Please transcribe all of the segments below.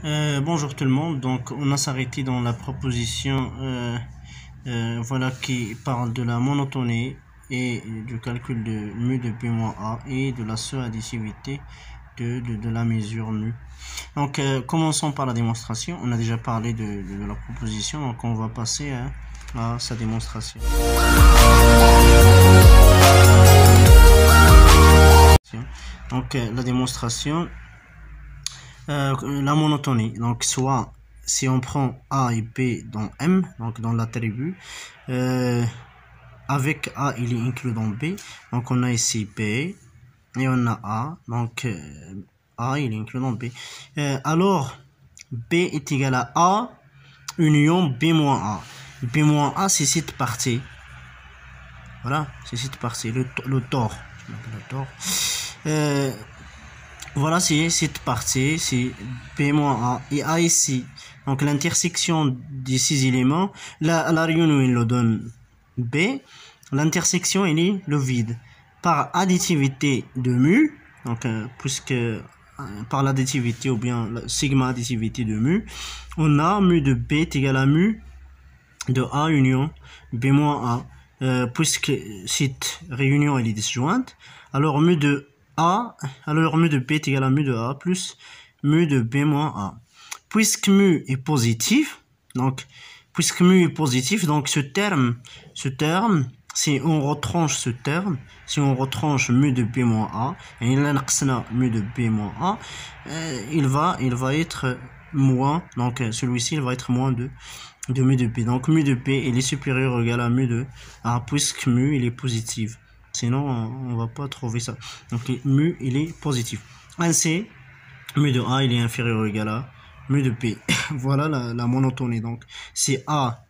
Bonjour tout le monde, donc on a s'arrêté dans la proposition voilà, qui parle de la monotonie et du calcul de mu de p-a et de la suradditivité de la mesure mu. Donc commençons par la démonstration. On a déjà parlé de la proposition, donc on va passer à sa démonstration. Donc la démonstration, la monotonie, donc soit si on prend A et B dans M, donc dans l'attribut, avec A il est inclus dans B, donc on a ici B et on a A, donc A il est inclus dans B. Alors B est égal à A union B moins A. B moins A c'est cette partie, voilà, c'est cette partie, le tore, voilà, c'est cette partie, c'est B moins A et A ici. Donc l'intersection de ces éléments, la réunion il le donne B, l'intersection il est le vide. Par additivité de mu, donc puisque par l'additivité ou bien la sigma additivité de mu, on a mu de B est égal à mu de A union B moins A, puisque cette réunion elle est disjointe, alors mu de B est égal à mu de A plus mu de B moins A. Puisque mu est positif, donc ce terme, si on retranche ce terme, si on retranche mu de B moins A, et il a mu de B moins A, il va être moins, donc celui-ci il va être moins de mu de B. Donc mu de B il est supérieur ou égal à mu de A, puisque mu il est positif. Sinon, on va pas trouver ça. Donc, mu, il est positif. Ainsi, mu de A, il est inférieur ou égal à mu de B. Voilà la monotonie. Donc, si A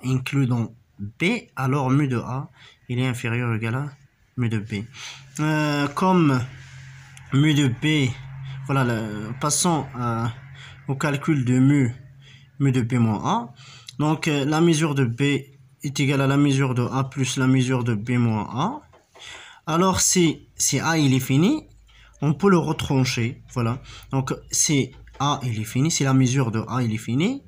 inclus dans B, alors mu de A, il est inférieur ou égal à mu de B. Comme mu de B, voilà, passons au calcul de mu de B moins A. Donc, la mesure de B est égal à la mesure de A plus la mesure de B moins A. Alors si A il est fini, on peut le retrancher, voilà. Donc si A il est fini, si la mesure de A il est fini,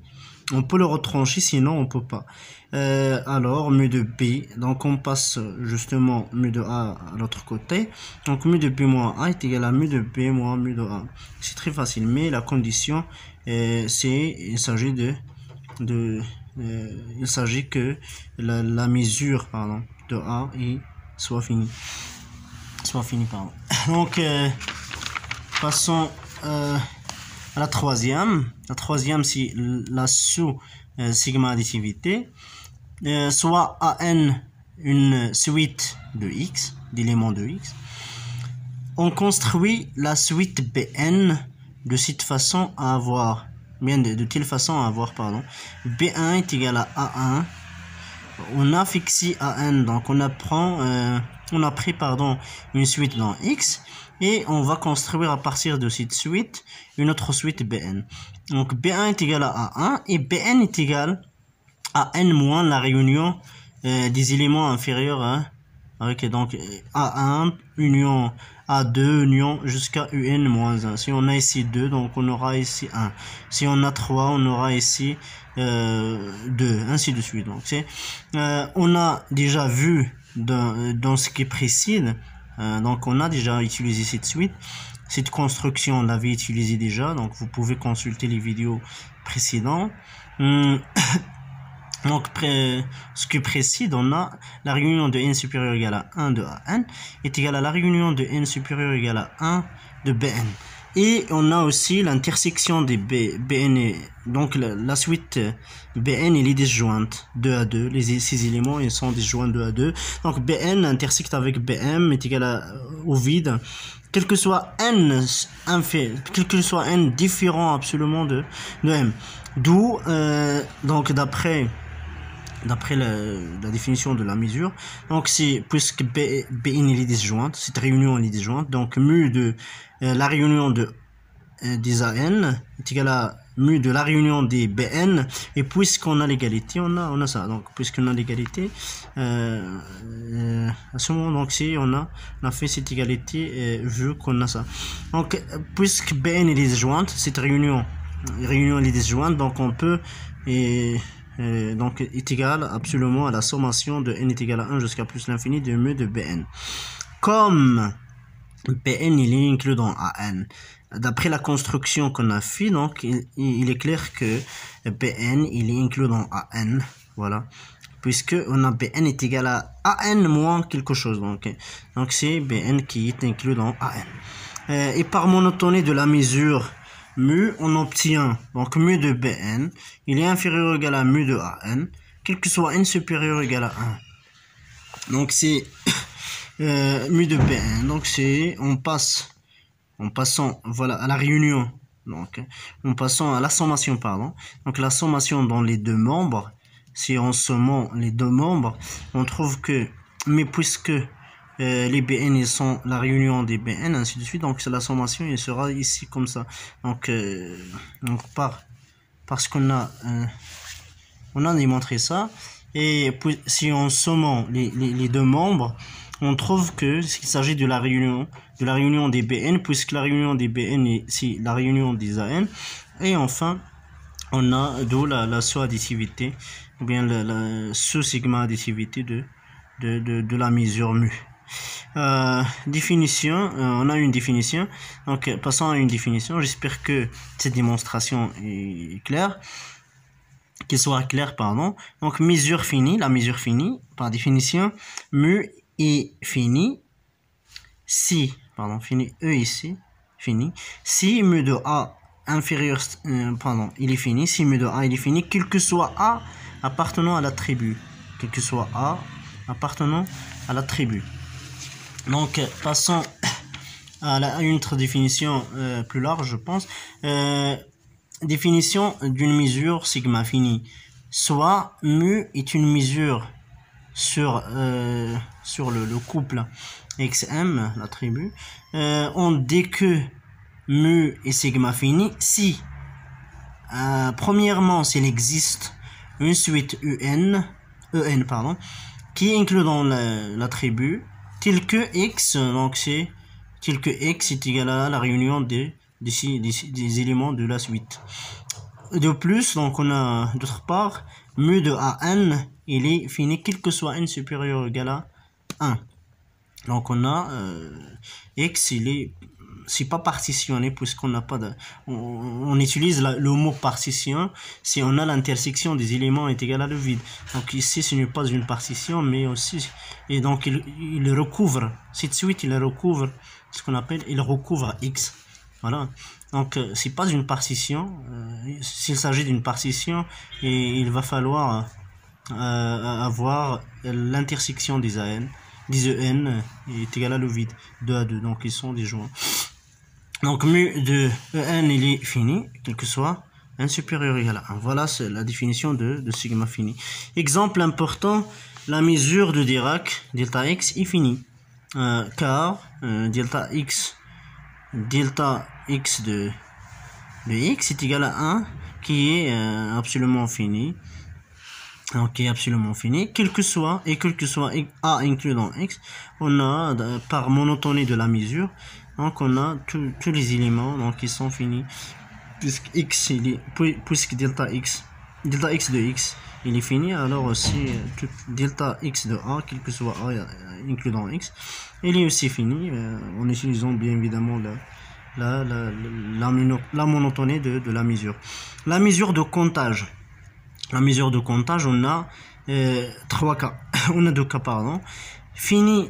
on peut le retrancher, sinon on peut pas. Alors mu de B, donc on passe justement mu de A à l'autre côté. Donc mu de B moins A est égal à mu de B moins mu de A. C'est très facile, mais la condition il s'agit il s'agit que la mesure de A soit finie. Donc passons à la troisième. La troisième c'est la sous-sigma additivité. Soit AN une suite de X, d'éléments de X. On construit la suite BN de cette façon à avoir de telle façon à avoir B1 est égal à A1. On a fixé AN, donc on a pris une suite dans X et on va construire à partir de cette suite une autre suite BN. Donc B1 est égal à A1 et BN est égal à N moins la réunion des éléments inférieurs avec donc A1 union A2 union jusqu'à UN moins 1. Si on a ici 2, donc on aura ici 1. Si on a 3, on aura ici 2, ainsi de suite. Donc on a déjà vu dans ce qui précède, donc on a déjà utilisé cette suite. Cette construction, on l'avait utilisée déjà, donc vous pouvez consulter les vidéos précédentes. Donc, ce qui précède, on a la réunion de n supérieur égal à 1 de AN est égal à la réunion de n supérieur égal à 1 de BN. Et on a aussi l'intersection des BN, donc la suite BN elle est disjointe 2 à 2. Ces éléments ils sont disjoints 2 à 2. Donc BN intersecte avec BM est égal au vide. Quel que soit n différent absolument de M. D'où, donc d'après la définition de la mesure, donc c'est puisque BN est disjointe, cette réunion est disjointe, donc mu de la réunion des AN est égal à mu de la réunion des Bn, et puisqu'on a l'égalité, on a ça. Donc puisqu'on a l'égalité, à ce moment, donc si on a fait cette égalité, vu qu'on a ça. Donc puisque Bn est disjointe, cette réunion est disjointe, donc on peut donc est égal absolument à la sommation de n est égal à 1 jusqu'à plus l'infini de mu de Bn. Comme Bn il est inclus dans An, d'après la construction qu'on a fait, donc il est clair que Bn il est inclus dans An, voilà, puisque on a Bn est égal à An moins quelque chose, donc c'est Bn qui est inclus dans An. Et par monotonie de la mesure mu, on obtient donc mu de Bn, il est inférieur ou égal à mu de An, quel que soit n supérieur ou égal à 1. Donc c'est mu de Bn, donc c'est en passant voilà à la réunion, donc en passant à la sommation, pardon, donc la sommation dans les deux membres, si on somme les deux membres, on trouve que, mais puisque les Bn ils sont la réunion des Bn, ainsi de suite, donc la sommation il sera ici comme ça, donc parce qu'on a démontré ça, et puis, si on somme les deux membres, on trouve que s'il s'agit de la réunion des Bn, puisque la réunion des Bn est si la réunion des An, et enfin on a d'où la sous-additivité, ou bien la sous-sigma additivité de la mesure mu. Définition, on a une définition, donc passons à une définition. J'espère que cette démonstration est claire, qu'il soit clair, pardon. Donc mesure finie, la mesure finie, par définition, mu est fini si, pardon, fini, E ici, fini, si mu de A inférieur, il est fini, si mu de A il est fini, quel que soit A appartenant à l'attribut, quel que soit A appartenant à l'attribut. Donc passons à une autre définition plus large, je pense. Définition d'une mesure sigma finie. Soit mu est une mesure sur le couple xm, l'attribut, on dit que mu est sigma fini si premièrement s'il existe une suite en pardon, qui est inclus dans l'attribut tel que x, donc c'est tel que x est égal à la réunion des éléments de la suite. De plus, donc on a d'autre part mu de An il est fini quel que soit n supérieur ou égal à 1. Donc on a x il est c'est pas partitionné puisqu'on n'a pas de on utilise le mot partition si on a l'intersection des éléments est égale à le vide. Donc ici ce n'est pas une partition mais aussi, et donc il recouvre cette suite, il recouvre ce qu'on appelle, il recouvre x, voilà. Donc c'est pas une partition, s'il s'agit d'une partition, et il va falloir avoir l'intersection des an, des en est égal à le vide, 2 à 2, donc ils sont disjoints. Donc mu de en il est fini, quel que soit n supérieur égal à 1. Voilà, c'est la définition de sigma fini. Exemple important, la mesure de Dirac, delta x est finie, car delta x de x est égal à 1, qui est absolument fini. Donc qui est absolument fini, quel que soit a inclus dans x, on a par monotonie de la mesure, donc on a tous les éléments donc qui sont finis, puisque x puisque delta x de x il est fini, alors aussi delta x de a, quel que soit a inclus dans x, il est aussi fini, en utilisant bien évidemment la monotonie de la mesure. La mesure de comptage. La mesure de comptage, on a trois cas. On a deux cas, pardon. Fini,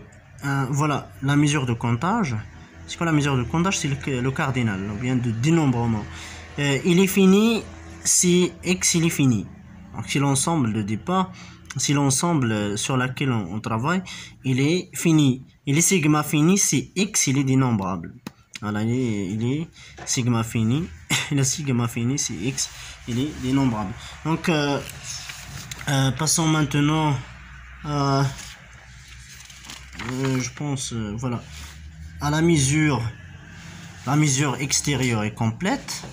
voilà, la mesure de comptage. C'est quoi la mesure de comptage? C'est le cardinal, ou bien de dénombrement. Il est fini si x il est fini. Donc si l'ensemble de départ, si l'ensemble sur lequel on travaille, il est fini. Il est sigma fini si x il est dénombrable. Voilà, il est sigma fini. La sigma fini si x il est dénombrable. Donc passons maintenant à je pense voilà, à la mesure extérieure et complète.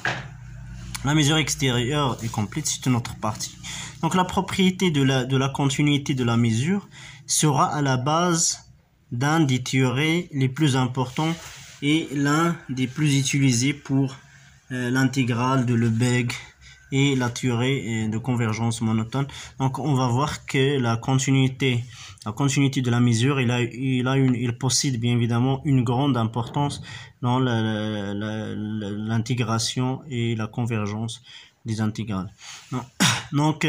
La mesure extérieure est complète, c'est une autre partie. Donc la propriété de la continuité de la mesure sera à la base d'un des théorèmes les plus importants et l'un des plus utilisés pour l'intégrale de Lebesgue et la théorie de convergence monotone. Donc on va voir que la continuité de la mesure, il possède bien évidemment une grande importance dans l'intégration et la convergence des intégrales. Donc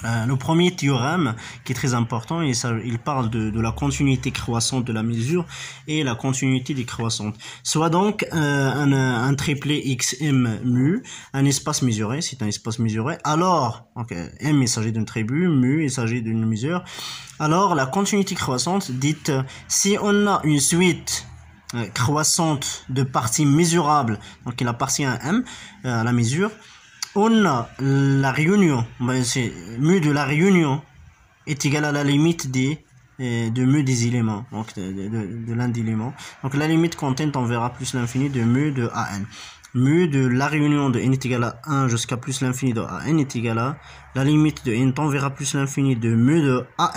le premier théorème qui est très important, il parle de la continuité croissante de la mesure et la continuité décroissante. Soit donc un triplet xm mu, un espace mesuré, c'est un espace mesuré. Alors, m il s'agit d'un tribu, mu il s'agit d'une mesure. Alors la continuité croissante, dites si on a une suite croissante de parties mesurables, donc il appartient à m, à la mesure. On a la réunion, c'est mu de la réunion est égal à la limite de mu des éléments, donc de l'un des éléments. Donc la limite content on verra plus l'infini de mu de an. Mu de la réunion de n est égal à 1 jusqu'à plus l'infini de an est égal à la limite de n on verra plus l'infini de mu de an.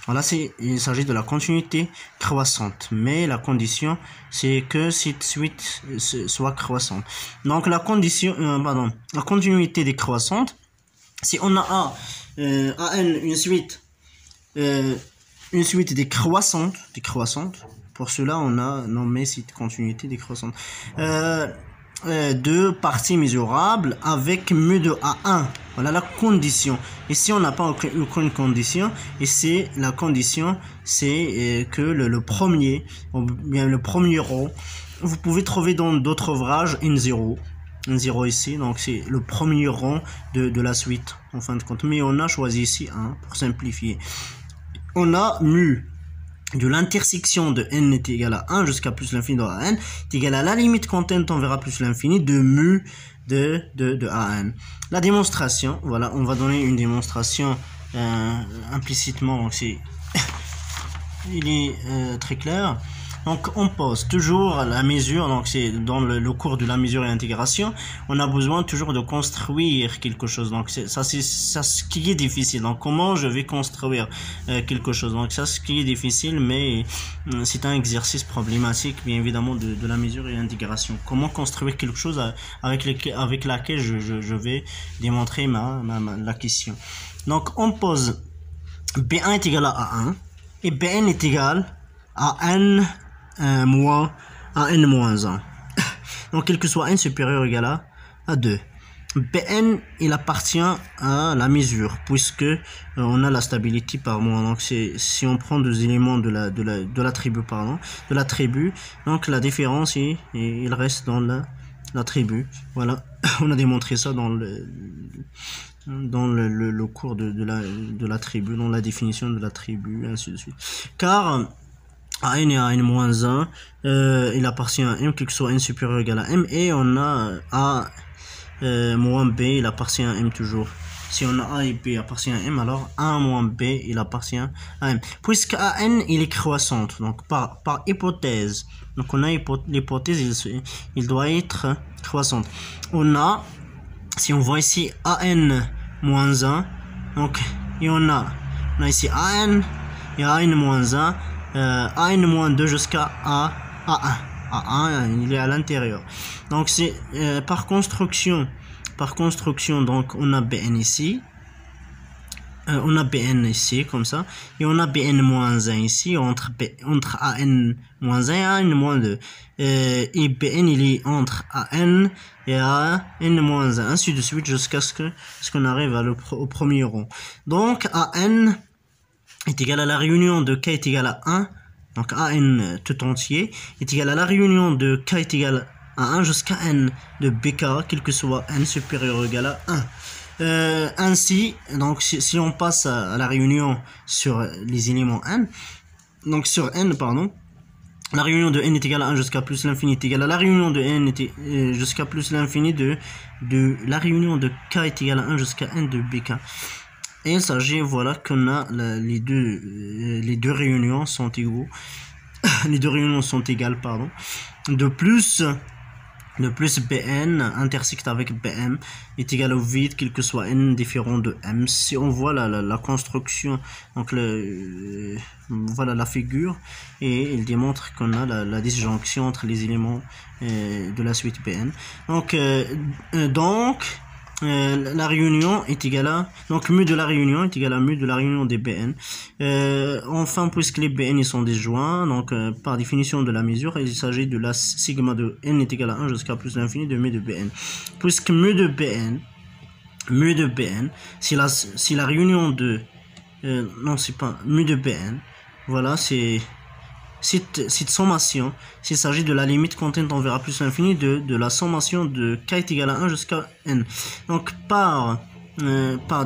Voilà, il s'agit de la continuité croissante, mais la condition c'est que cette suite soit croissante. Donc la continuité décroissante, si on a an une suite décroissante, pour cela on a nommé cette continuité décroissante. De parties mesurables avec mu de A1. Voilà la condition. Ici, on n'a pas aucune condition. Et c'est la condition, c'est que le premier rang, vous pouvez trouver dans d'autres ouvrages N0 ici. Donc, c'est le premier rang de la suite, en fin de compte. Mais on a choisi ici 1 pour simplifier. On a mu de l'intersection de n est égal à 1 jusqu'à plus l'infini de an est égal à la limite content on verra plus l'infini de mu de an. La démonstration, voilà, on va donner une démonstration implicitement, donc il est très clair. Donc on pose toujours la mesure, donc c'est dans le cours de la mesure et l'intégration, on a besoin toujours de construire quelque chose. Donc c'est ce qui est difficile. Donc comment je vais construire quelque chose. Donc ça ce qui est difficile, mais c'est un exercice problématique bien évidemment de la mesure et l'intégration. Comment construire quelque chose avec laquelle je vais démontrer la question. Donc on pose B1 est égal à A1 et Bn est égal à n moins 1. Donc quel que soit n supérieur ou égal à 2. Bn il appartient à la mesure puisque on a la stabilité par moins. Donc si on prend deux éléments de l'attribut, donc la différence il reste dans l'attribut. Voilà, on a démontré ça dans le cours de l'attribut, dans la définition de l'attribut, ainsi de suite. Car a n et a n moins 1, il appartient à m, quel que soit n supérieur ou égal à m, et on a a moins b, il appartient à m toujours. Si on a a et b appartient à m, alors a moins b, il appartient à m. Puisque a n, il est croissante, donc par hypothèse, donc on a l'hypothèse, il doit être croissante. On a, si on voit ici a n moins 1, donc, et on a ici a n et a n moins 1, AN-2 jusqu'à A1. A1, il est à l'intérieur. Donc, c'est par construction, donc, on a BN ici. On a BN ici, comme ça. Et on a BN-1 ici, entre AN-1 et AN-2. Et BN, il est entre AN et AN-1, ainsi de suite, jusqu'à ce qu'on arrive au premier rang. Donc, AN est égal à la réunion de k est égal à 1, donc an tout entier, est égal à la réunion de k est égal à 1 jusqu'à n de bk, quel que soit n supérieur ou égal à 1. Ainsi, donc si on passe à la réunion sur les éléments n, donc sur n, pardon, la réunion de n est égal à 1 jusqu'à plus l'infini est égal à la réunion de n jusqu'à plus l'infini de la réunion de k est égal à 1 jusqu'à n de bk. Et il s'agit, voilà, qu'on a les deux réunions sont égaux. Les deux réunions sont égales, pardon. De plus, de plus Bn intersecte avec Bm est égal au vide, quel que soit n différent de m. Si on voit la construction, donc voilà la figure, et il démontre qu'on a la disjonction entre les éléments de la suite Bn. Donc la réunion est égale à, donc mu de la réunion est égal à mu de la réunion des Bn. Enfin, puisque les Bn ils sont disjoints, donc par définition de la mesure, il s'agit de la sigma de n est égal à 1 jusqu'à plus l'infini de mu de Bn. Puisque mu de Bn, si la réunion de non, c'est pas mu de Bn, voilà, c'est cette sommation, s'il s'agit de la limite content on verra plus l'infini de la sommation de k est égal à 1 jusqu'à n. Donc par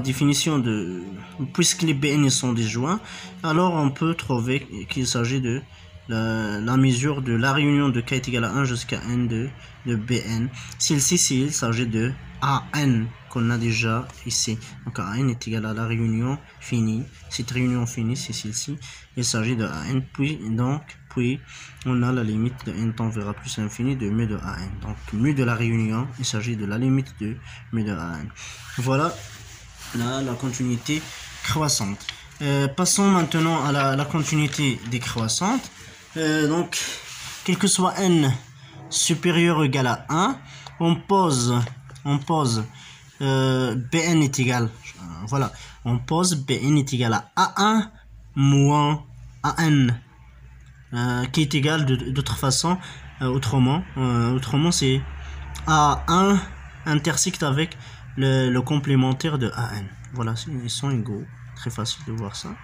définition puisque les Bn sont disjoints, alors on peut trouver qu'il s'agit de la mesure de la réunion de k est égal à 1 jusqu'à n de Bn. Celle-ci, il s'agit de An qu'on a déjà ici. Donc An est égal à la réunion finie. Cette réunion finie, c'est celle-ci. Il s'agit de An. Puis on a la limite de n tend vers plus l'infini de mu de An. Donc mu de la réunion, il s'agit de la limite de mu de An. Voilà là, la continuité croissante. Passons maintenant à la continuité décroissante. Donc, quel que soit n supérieur ou égal à 1, on pose Bn est égal, voilà, on pose Bn est égal à A1 moins An, qui est égal d'autre façon, autrement c'est A1 intersecte avec le complémentaire de An. Voilà, ils sont égaux. Très facile de voir ça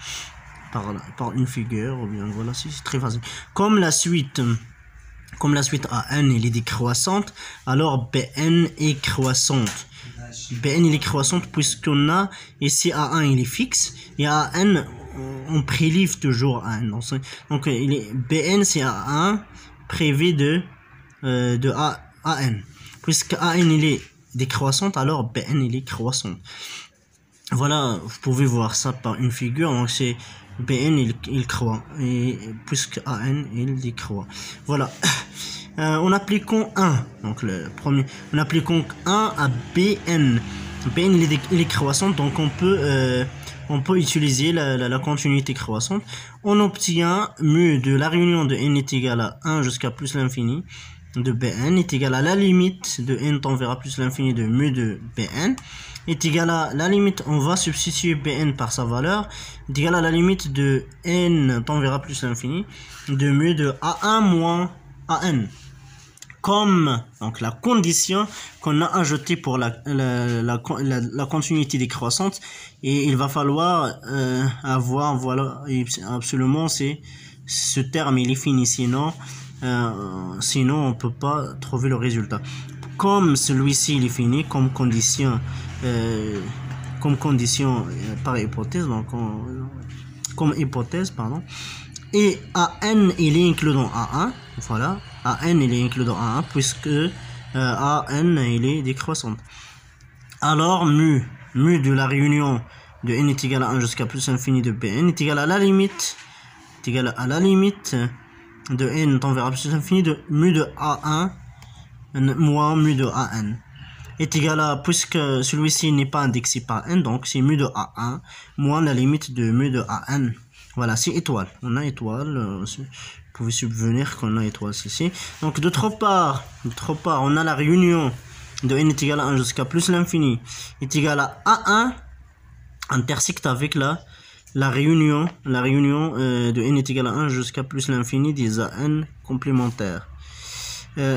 par une figure, ou bien voilà, c'est très facile. Comme la suite An elle est décroissante, alors Bn est croissante. Bn il est croissante puisqu'on a ici A1 il est fixe et An on prélève toujours An. Donc Bn c'est A1 prélevé de An. Puisque An il est décroissante, alors Bn il est croissante. Voilà, vous pouvez voir ça par une figure. Donc c'est Bn il croît, et puisque An il décroît. Voilà. En appliquant 1, donc le premier, en appliquant 1 à Bn, il est croissant, donc on peut utiliser la continuité croissante. On obtient mu de la réunion de n est égal à 1 jusqu'à plus l'infini de Bn est égal à la limite de n tend vers plus l'infini de mu de Bn est égal à la limite, on va substituer Bn par sa valeur, est égal à la limite de n tend vers plus l'infini de mu de A1 moins An. Comme donc la condition qu'on a ajoutée pour la continuité décroissante, et il va falloir avoir, voilà, absolument c'est ce terme il est fini, sinon on peut pas trouver le résultat. Comme celui-ci il est fini comme condition par hypothèse, donc comme hypothèse, pardon, et An il est inclus dans A1, voilà, An il est inclus dans A1 puisque An il est décroissante. Alors mu de la réunion de n est égal à 1 jusqu'à plus infini de Bn est égal à la limite, de n tend vers plus infini de mu de A1 moins mu de An est égal à, puisque celui-ci n'est pas indexé par n, donc c'est mu de A1 moins la limite de mu de An. Voilà, c'est étoile. On a étoile. Vous pouvez subvenir qu'on a étoile ici. Donc d'autre part, on a la réunion de n est égal à 1 jusqu'à plus l'infini est égal à A1 intersecte avec la réunion de n est égal à 1 jusqu'à plus l'infini des An complémentaires.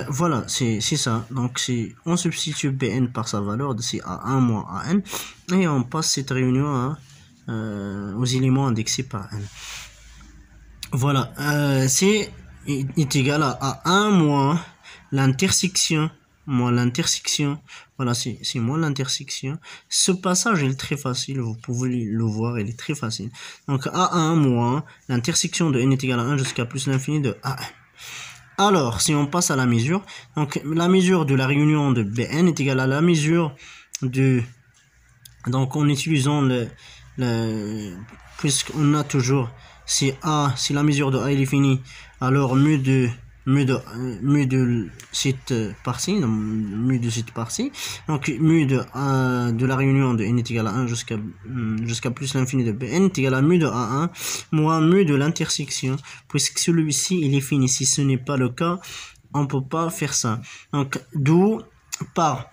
Voilà, c'est ça. Donc on substitue Bn par sa valeur de c'est A1 moins An et on passe cette réunion aux éléments indexés par n. Voilà, c'est égal à 1 moins l'intersection, voilà, c'est moins l'intersection. Ce passage est très facile, vous pouvez le voir, il est très facile. Donc A1 moins l'intersection de n est égal à 1 jusqu'à plus l'infini de An. Alors, si on passe à la mesure, donc la mesure de la réunion de Bn est égale à la mesure de, donc en utilisant puisqu'on a toujours, si la mesure de A il est finie, alors mu de de cette partie, donc mu de cette partie, donc mu de la réunion de n est égal à 1 jusqu'à plus l'infini de Bn est égal à mu de A1 moins mu de l'intersection, puisque celui-ci il est fini. Si ce n'est pas le cas, on peut pas faire ça. Donc d'où par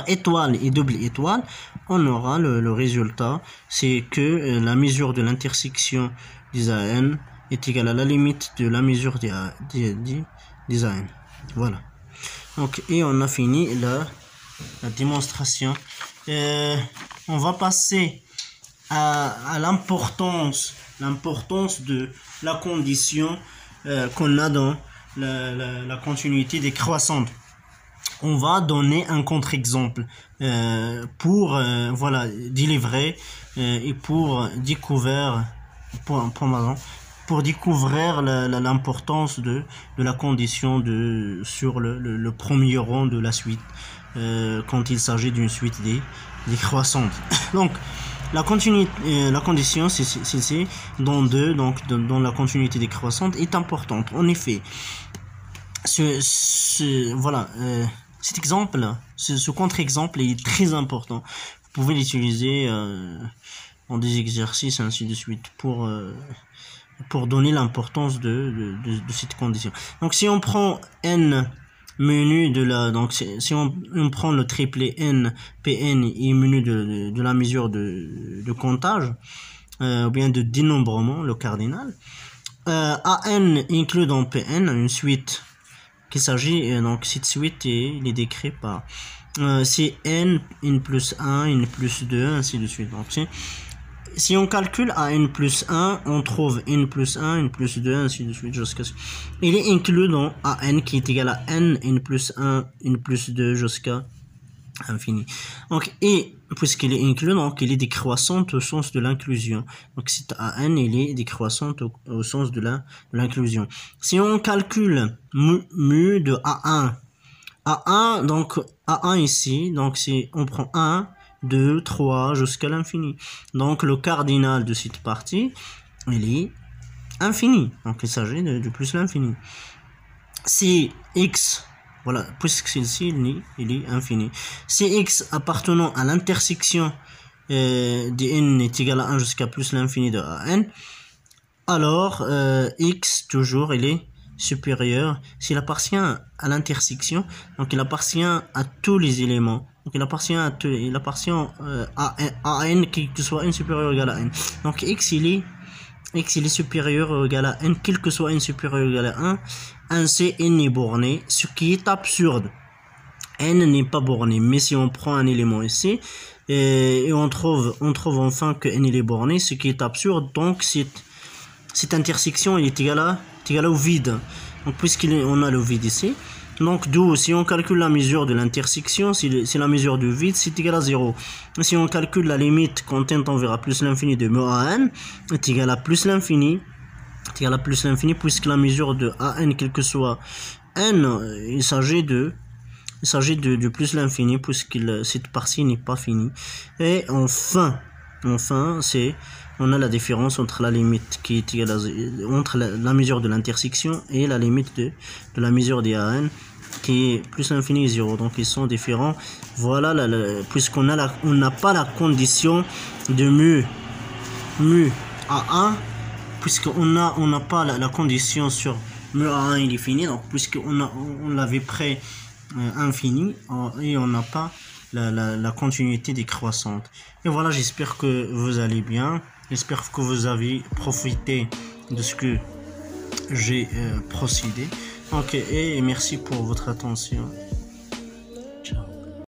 étoile et double étoile, on aura le résultat, c'est que la mesure de l'intersection des AN est égale à la limite de la mesure des AN. Voilà. Donc, et on a fini la démonstration. On va passer à l'importance de la condition qu'on a dans la continuité décroissante. On va donner un contre-exemple pour voilà délivrer et pour découvrir l'importance de la condition sur le premier rang de la suite quand il s'agit d'une suite décroissante. Donc la condition c'est dans dans la continuité décroissante est importante. En effet, voilà, cet exemple, ce contre-exemple est très important. Vous pouvez l'utiliser dans des exercices ainsi de suite pour donner l'importance de cette condition. Donc si on prend n menu si on prend le triplet n pn et menu de la mesure de comptage ou bien de dénombrement, le cardinal, an inclut dans pn une suite qu'il s'agit, donc cette suite il est décrit par c'est n plus 1, n plus 2, ainsi de suite. Donc si on calcule à n plus 1, on trouve n plus 1, n plus 2, ainsi de suite jusqu'à ce il est inclus dans an qui est égal à n plus 1, n plus 2 jusqu'à infini. Donc, et puisqu'il est inclus, donc il est décroissante au sens de l'inclusion. Donc cet an il est décroissante au sens de l'inclusion. Si on calcule mu de A1, donc A1 ici, donc on prend 1, 2, 3 jusqu'à l'infini. Donc le cardinal de cette partie il est infini. Donc il s'agit de plus l'infini. Si x, voilà, puisque celle-ci il est infini. Si x appartenant à l'intersection de n est égal à 1 jusqu'à plus l'infini de an, alors x toujours il est supérieur s'il appartient à l'intersection, donc il appartient à tous les éléments. Donc il appartient à n quel que soit n supérieur ou égal à n. Donc x il est supérieur ou égal à n, quel que soit n supérieur ou égal à 1. Ainsi n est borné, ce qui est absurde. N n'est pas borné, mais si on prend un élément ici et on trouve enfin que n il est borné, ce qui est absurde. Donc cette intersection est égale au vide. Donc puisqu'on a le vide ici, donc d'où si on calcule la mesure de l'intersection, c'est la mesure du vide, c'est égal à 0. Si on calcule la limite quand n tend vers plus l'infini de mu an est égal à plus l'infini, puisque la mesure de an quel que soit n, il s'agit de plus l'infini, puisque cette partie n'est pas finie. Et enfin on a la différence entre la limite qui est égale à entre la mesure de l'intersection et la limite de la mesure des AN qui est plus l'infini et 0. Donc ils sont différents. Voilà, puisqu'on n'a pas la condition de mu A1, puisqu'on n'a pas la condition sur mu A1 il est fini. Donc puisqu'on l'avait prêt infini et on n'a pas la continuité décroissante. Et voilà, j'espère que vous allez bien, j'espère que vous avez profité de ce que j'ai procédé. Ok, et merci pour votre attention.